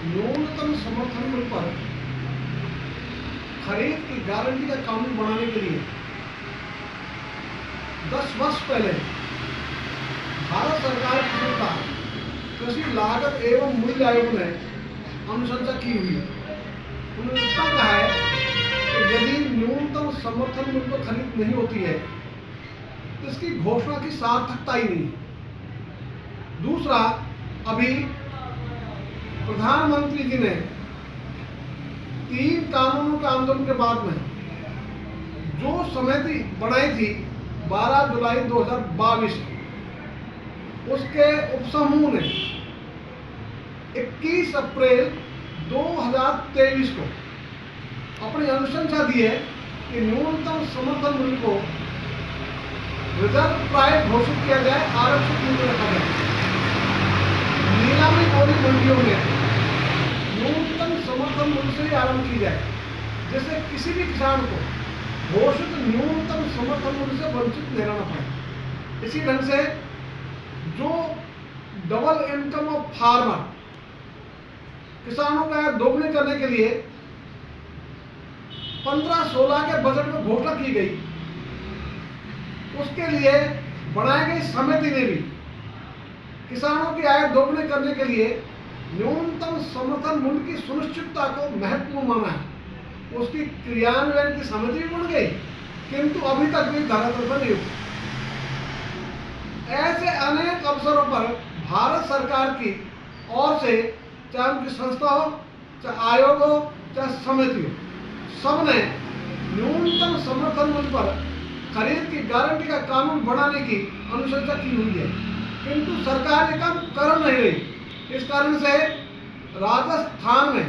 न्यूनतम समर्थन मूल्य पर खरीद की गारंटी का कानून बनाने के लिए 10 वर्ष पहले भारत सरकार की संस्था कृषि लागत एवं मूल्य आयोग ने अनुशंसा की हुई है। उन्होंने इतना कहा है कि यदि न्यूनतम समर्थन मूल्य पर खरीद नहीं होती है तो इसकी घोषणा की सार्थकता ही नहीं। दूसरा, अभी प्रधानमंत्री जी ने 3 कानूनों के आंदोलन के बाद में जो समिति बनाई थी 12 जुलाई 2022 उसके उपसमूह ने 21 अप्रैल 2023 को अपनी अनुशंसा दी है कि न्यूनतम समर्थन मूल्य को रिजर्व प्राइस घोषित किया जाए, आरक्षित मूल्य रखा जाए। नीलामी बोली मंडियों में न्यूनतम समर्थन मूल्य से आरंभ की जाए, जिससे किसी भी किसान को घोषित न्यूनतम समर्थन मूल्य से वंचित नहीं रहना पड़े। इसी ढंग से जो डबल इनकम ऑफ फार्मर किसानों का आय दोगुनी करने के लिए 15-16 के बजट में घोषणा की गई, उसके लिए बनाई गई समिति ने भी किसानों की आय दोगुनी करने के लिए न्यूनतम समर्थन मूल्य की सुनिश्चितता को महत्वपूर्ण माना है। उसकी क्रियान्वयन की समिति भी बन गई, किंतु अभी तक भी धरातल पर नहीं उठी। ऐसे अनेक अवसरों पर भारत सरकार की ओर से, चाहे उनकी संस्था हो, चाहे आयोग हो, चाहे समिति हो, सबने न्यूनतम समर्थन मूल्य पर खरीद की गारंटी का कानून बनाने की अनुशंसा की हुई है, किंतु सरकार ये काम कर नहीं रही। इस कारण से राजस्थान में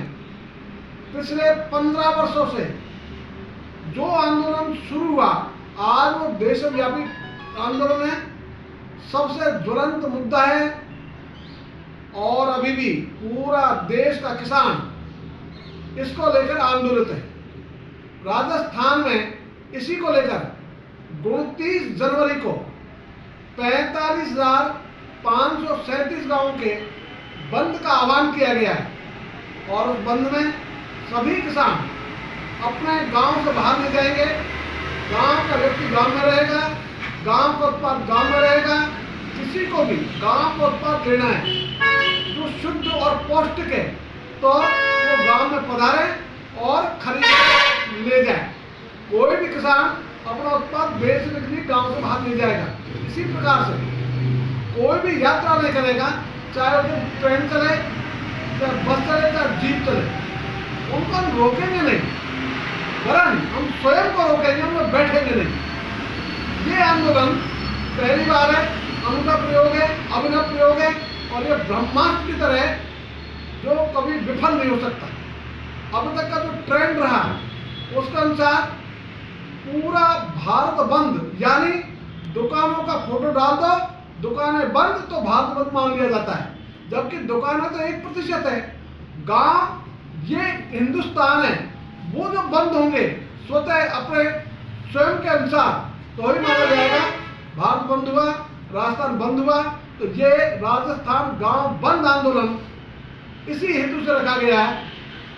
पिछले 15 वर्षों से जो आंदोलन शुरू हुआ, आज वो देशव्यापी आंदोलन है, सबसे ज्वलंत मुद्दा है और अभी भी पूरा देश का किसान इसको लेकर आंदोलित है। राजस्थान में इसी को लेकर 29 जनवरी को 45,537 गांवों के बंद का आह्वान किया गया है और उस बंद में सभी किसान अपने गांव से बाहर नहीं जाएंगे। गांव का व्यक्ति गांव में रहेगा, गांव का उत्पाद गांव में रहेगा। किसी को भी गांव का उत्पाद लेना है जो शुद्ध और पौष्टिक है तो वो गांव में पधारे और खरीद ले जाए। कोई भी किसान अपना उत्पाद बेचने के लिए गांव से बाहर नहीं जाएगा। इसी प्रकार से कोई भी यात्रा नहीं करेगा, चाहे वो ट्रेन चले, चाहे बस चले, चाहे जीप चले, उनको हम रोकेंगे नहीं, वरन हम स्वयं को रोकेंगे, उनमें बैठेंगे नहीं। ये आंदोलन पहली बार है, अनूठा प्रयोग है, अभिनव प्रयोग है और ये ब्रह्मास्त्र की तरह जो कभी विफल नहीं हो सकता। अब तक का जो ट्रेंड रहा उसके अनुसार पूरा भारत बंद, यानी दुकानों का फोटो डाल दो, दुकानें बंद तो भारत बंद मान लिया जाता है, जबकि दुकानें तो 1% है। गांव ये हिंदुस्तान है, वो जो बंद होंगे स्वतः अपने स्वयं के अनुसार तो ही माना जाएगा। भारत बंद हुआ, राजस्थान बंद हुआ, तो ये राजस्थान गांव बंद आंदोलन इसी हेतु से रखा गया है।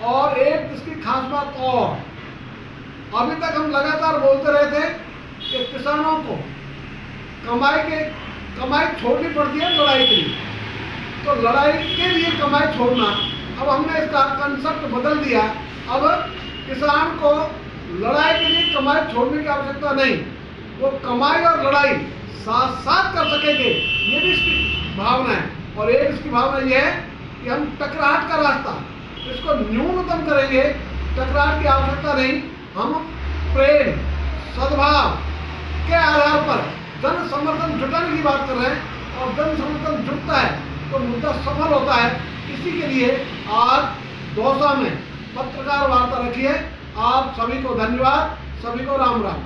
और एक इसकी खास बात और, अभी तक हम लगातार बोलते रहे थे कि किसानों को कमाई छोड़नी पड़ती है लड़ाई के लिए, तो लड़ाई के लिए कमाई छोड़ना, अब हमने इसका कंसेप्ट बदल दिया। अब किसान को लड़ाई के लिए कमाई छोड़ने की आवश्यकता नहीं, वो कमाई और लड़ाई साथ साथ कर सकेंगे, ये भी इसकी भावना है। और एक इसकी भावना ये है कि हम टकराहट का रास्ता इसको न्यूनतम करेंगे, टकराहट की आवश्यकता नहीं। हम प्रेम, सद्भाव के आधार पर जन समर्थन जुटाने की बात कर रहे हैं और जन समर्थन जुटता है तो मुद्दा सफल होता है। इसी के लिए आज दौसा में पत्रकार वार्ता रखी है। आप सभी को धन्यवाद, सभी को राम राम।